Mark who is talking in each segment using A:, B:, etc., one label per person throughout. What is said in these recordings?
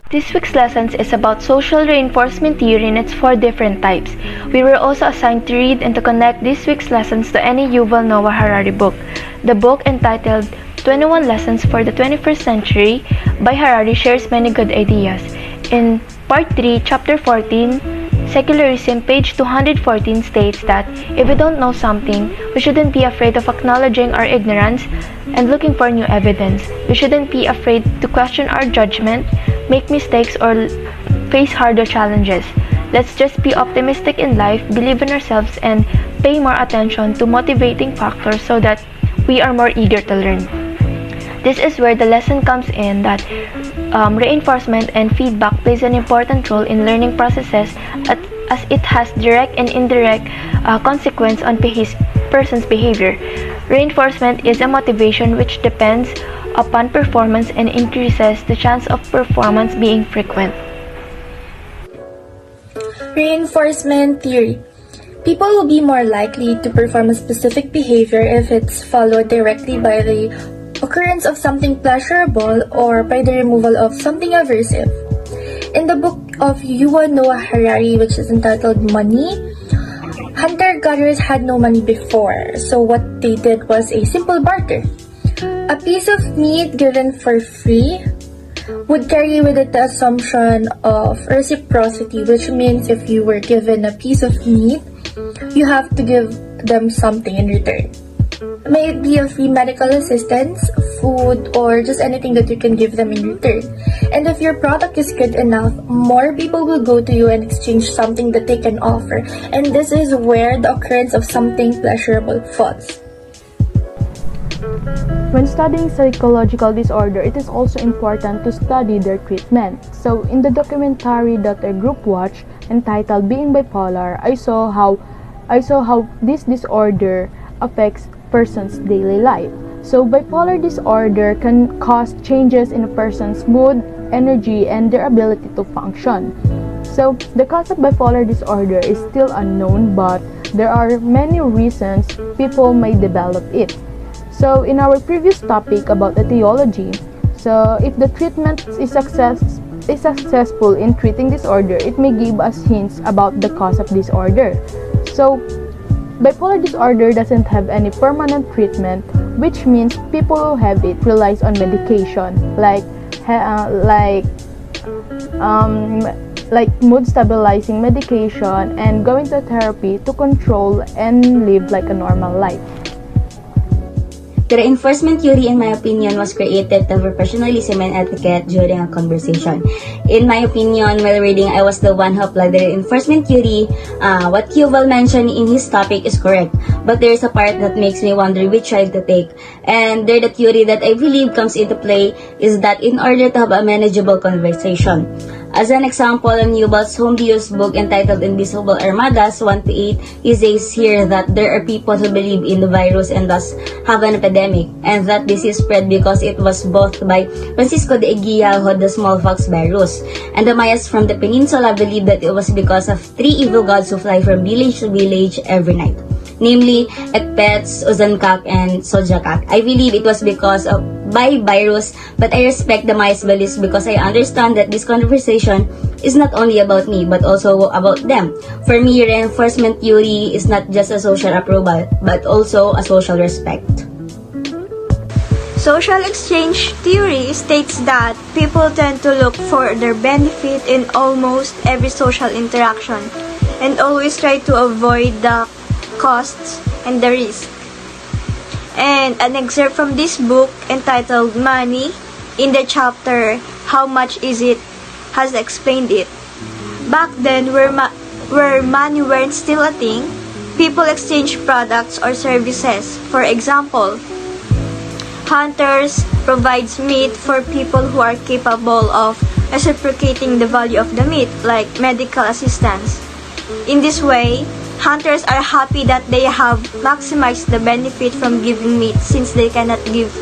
A: This week's lessons is about social reinforcement theory and its four different types. We were also assigned to read and to connect this week's lessons to any Yuval Noah Harari book. The book, entitled 21 Lessons for the 21st Century by Harari, shares many good ideas. In Part 3, Chapter 14, Secularism, page 214 states that if we don't know something, we shouldn't be afraid of acknowledging our ignorance and looking for new evidence. We shouldn't be afraid to question our judgment, make mistakes, or face harder challenges. Let's just be optimistic in life, believe in ourselves, and pay more attention to motivating factors so that we are more eager to learn. This is where the lesson comes in that reinforcement and feedback plays an important role in learning processes as it has direct and indirect consequence on person's behavior. Reinforcement is a motivation which depends upon performance and increases the chance of performance being frequent.
B: Reinforcement theory. People will be more likely to perform a specific behavior if it's followed directly by the occurrence of something pleasurable or by the removal of something aversive. In the book of Yuval Noah Harari, which is entitled Money, hunter-gatherers had no money before, so what they did was a simple barter. A piece of meat given for free would carry with it the assumption of reciprocity, which means if you were given a piece of meat, you have to give them something in return. May it be a free medical assistance, food, or just anything that you can give them in return. And if your product is good enough, more people will go to you and exchange something that they can offer. And this is where the occurrence of something pleasurable falls.
C: When studying psychological disorder, it is also important to study their treatment. So, in the documentary that a group watched entitled Being Bipolar, I saw how this disorder affects person's daily life. So, bipolar disorder can cause changes in a person's mood, energy, and their ability to function. So, the cause of bipolar disorder is still unknown, but there are many reasons people may develop it. So, in our previous topic about etiology, so if the treatment is successful in treating disorder, it may give us hints about the cause of disorder. So, bipolar disorder doesn't have any permanent treatment, which means people who have it relies on medication like mood stabilizing medication and going to therapy to control and live like a normal life.
D: The reinforcement theory, in my opinion, was created to professionalism and etiquette during a conversation. In my opinion, while reading, I was the one who applied the reinforcement theory. What Yuval mentioned in his topic is correct, but there is a part that makes me wonder which side to take. And there, the theory that I believe comes into play is that in order to have a manageable conversation. As an example, in Yuval's Homedeus book entitled Invisible Armadas 1-8, he says here that there are people who believe in the virus and thus have an epidemic, and that this is spread because it was brought by Francisco de Eguía, who had the smallpox virus. And the Mayas from the peninsula believe that it was because of three evil gods who fly from village to village every night, namely Ekpets, Uzankak, and Sojakak. I believe it was because of by virus, but I respect the Mayas beliefs because I understand that this conversation is not only about me but also about them. For me, reinforcement theory is not just a social approval but also a social respect.
E: Social exchange theory states that people tend to look for their benefit in almost every social interaction and always try to avoid the costs and the risk. And an excerpt from this book entitled Money, in the chapter How Much Is It, has explained it. Back then, where money weren't still a thing, people exchanged products or services. For example, hunters provides meat for people who are capable of reciprocating the value of the meat, like medical assistance. In this way, hunters are happy that they have maximized the benefit from giving meat since they cannot give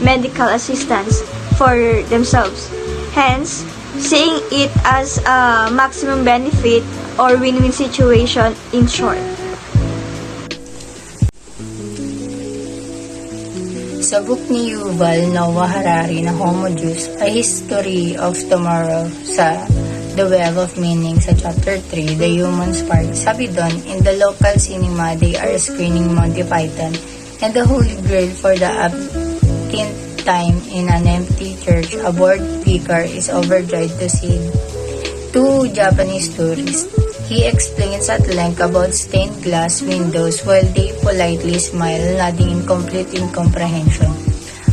E: medical assistance for themselves. Hence, seeing it as a maximum benefit or win-win situation in short.
F: Sa book ni Yuval Noah Harari na Homo Deus, A History of Tomorrow sa The Well of Meaning sa Chapter 3, The Human Spark, sabi doon, in the local cinema, they are screening Monty Python and the Holy Grail for the umpteenth time in an empty church. A bored vicar is overjoyed to see two Japanese tourists. He explains at length about stained glass windows while they politely smile, nodding in complete incomprehension.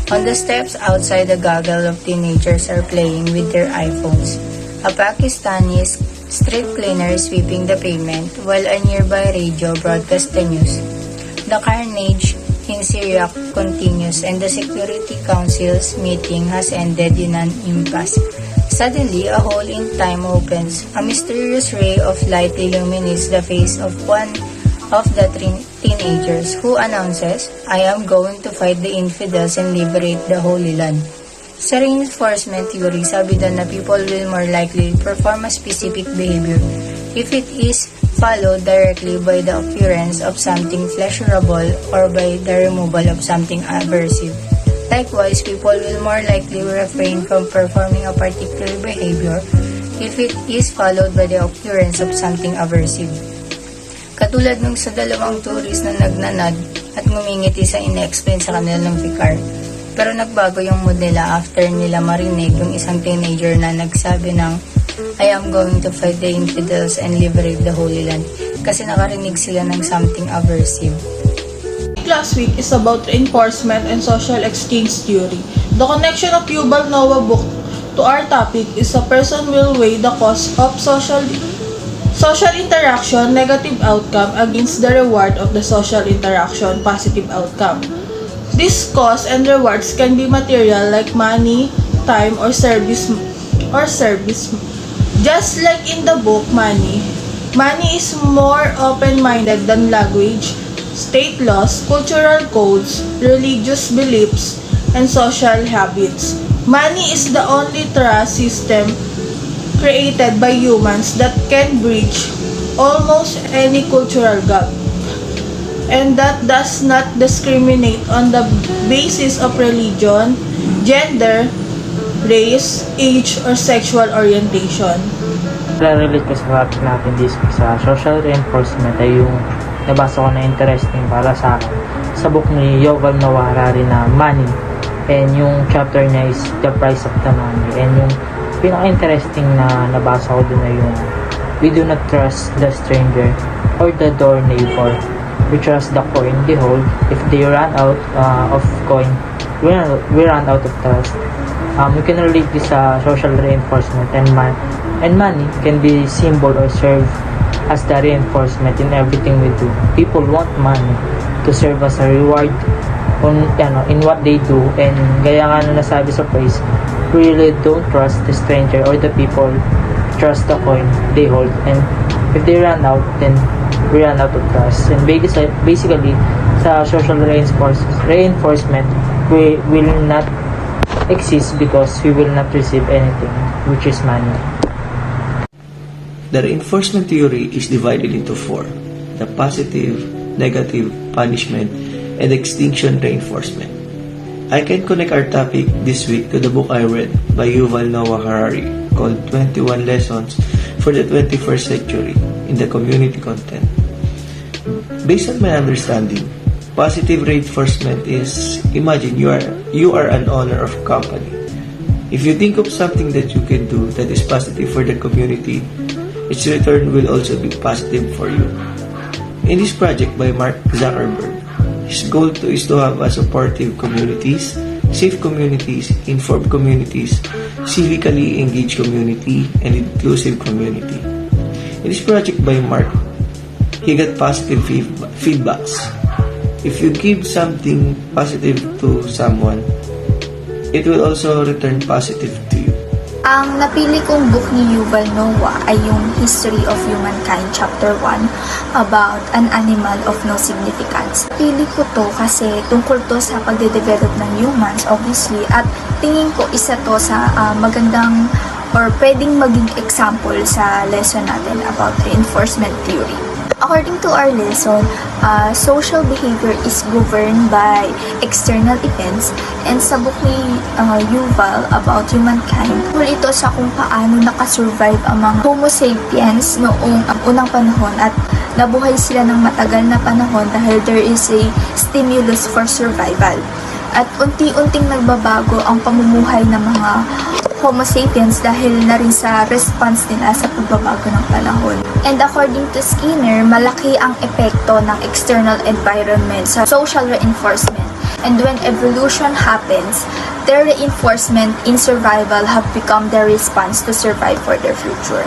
F: On the steps outside, a gaggle of teenagers are playing with their iPhones. A Pakistani street cleaner is sweeping the pavement while a nearby radio broadcasts the news. The carnage in Syria continues and the Security Council's meeting has ended in an impasse. Suddenly, a hole in time opens. A mysterious ray of light illuminates the face of one of the teenagers, who announces, "I am going to fight the infidels and liberate the Holy Land." Sa reinforcement theory, sabi doon na people will more likely perform a specific behavior if it is followed directly by the occurrence of something pleasurable or by the removal of something aversive. Likewise, people will more likely refrain from performing a particular behavior if it is followed by the occurrence of something aversive. Katulad nung sa dalawang tourist na nagnanad at ngumingiti sa ina-explain sa kanila ng vicar. Pero nagbago yung mood nila after nila marinig yung isang teenager na nagsabi ng, "I am going to fight the infidels and liberate the Holy Land," kasi nakarinig sila ng something aversive.
G: Last week is about reinforcement and social exchange theory. The connection of Yuval Noah book to our topic is a person will weigh the cost of social interaction, negative outcome, against the reward of the social interaction, positive outcome. These costs and rewards can be material like money, time, or service. Just like in the book Money is more open-minded than language, state laws, cultural codes, religious beliefs, and social habits. Money is the only trust system created by humans that can bridge almost any cultural gap, and that does not discriminate on the basis of religion, gender, race, age, or sexual orientation.
H: Relate ko sa topic natin this week sa social reinforcement ay yung nabasa ko na interesting para sa akin sa book ni Yuval Noah Harari na Money, and yung chapter niya is The Price of the Money, and yung pinaka-interesting na nabasa ko dun ay yung we do not trust the stranger or the door neighbor, we trust the coin they hold. If they run out of coin, we run out of trust. We can relate this sa social reinforcement, and money can be symbol or serve as the reinforcement in everything we do. People want money to serve as a reward in what they do, and gaya nga na nasabi sa phrase, we really don't trust the stranger or the people, trust the coin they hold, and if they run out, then we run out of trust. And basically sa social reinforcement, we will not exist because we will not receive anything, which is money.
I: The reinforcement theory is divided into four: the positive, negative, punishment, and extinction reinforcement. I can connect our topic this week to the book I read by Yuval Noah Harari called 21 Lessons for the 21st Century in the Community Content. Based on my understanding, positive reinforcement is, imagine you are an owner of a company. If you think of something that you can do that is positive for the community, its return will also be positive for you. In this project by Mark Zuckerberg, his goal is to have a supportive communities, safe communities, informed communities, civically engaged community, and inclusive community. In this project by Mark, he got positive feedbacks. If you give something positive to someone, it will also return positive to you.
J: Ang napili kong book ni Yuval Noah ay yung History of Humankind Chapter 1 about an animal of no significance. Pili ko to kasi tungkol to sa pagde-develop ng humans, obviously, at tingin ko isa to sa magandang or pwedeng maging example sa lesson natin about reinforcement theory. According to our lesson, social behavior is governed by external events, and sa book ni Yuval about humankind, tungkol ito sa kung paano nakasurvive ang mga Homo sapiens noong unang panahon at nabuhay sila ng matagal na panahon dahil there is a stimulus for survival. At unti-unting nagbabago ang pamumuhay ng mga Homo sapiens dahil na rin sa response nila sa pagbabago ng panahon. And according to Skinner, malaki ang epekto ng external environment sa social reinforcement. And when evolution happens, their reinforcement in survival have become their response to survive for their future.